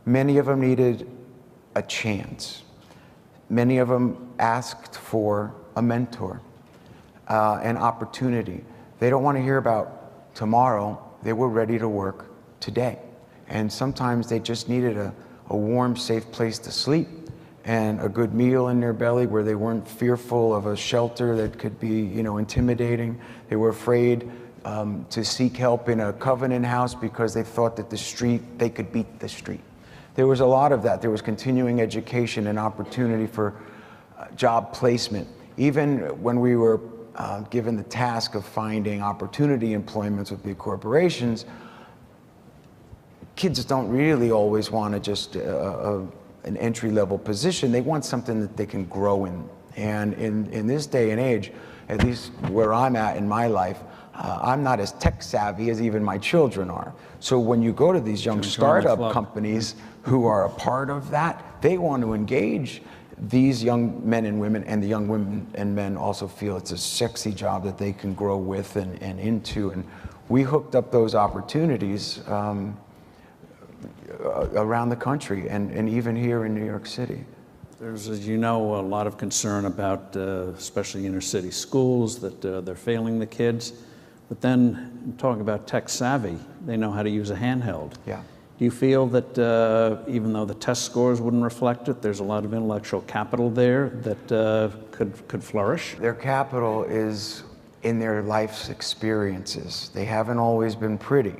Many of them needed a chance. Many of them asked for a mentor, an opportunity. They don't want to hear about tomorrow. They were ready to work today. And sometimes they just needed a warm, safe place to sleep and a good meal in their belly where they weren't fearful of a shelter that could be, intimidating. They were afraid to seek help in a covenant house because they thought that they could beat the street. There was a lot of that. There was continuing education and opportunity for job placement. Even when we were given the task of finding opportunity employments with big corporations, kids don't really always want to just an entry-level position. They want something that they can grow in. And in this day and age, at least where I'm at in my life, I'm not as tech savvy as even my children are. So when you go to these young startup companies who are a part of that, they want to engage these young men and women, and the young women and men also feel it's a sexy job that they can grow with and into. And we hooked up those opportunities around the country and even here in New York City. There's, as you know, a lot of concern about especially inner city schools, that they're failing the kids. But then talking about tech savvy, they know how to use a handheld. Yeah. Do you feel that even though the test scores wouldn't reflect it, there's a lot of intellectual capital there that could flourish? Their capital is in their life's experiences. They haven't always been pretty,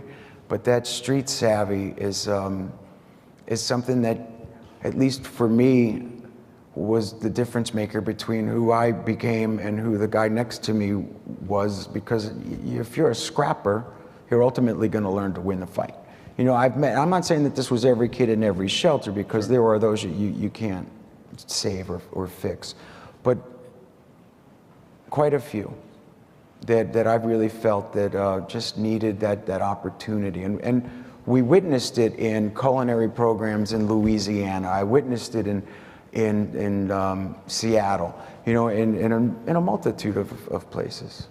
but that street savvy is something that, at least for me, was the difference maker between who I became and who the guy next to me was, because if you're a scrapper, you're ultimately going to learn to win the fight. I'm not saying that this was every kid in every shelter, because there are those you can't save or fix, but quite a few that I've really felt that just needed that opportunity. And we witnessed it in culinary programs in Louisiana. I witnessed it in Seattle, in a multitude of places.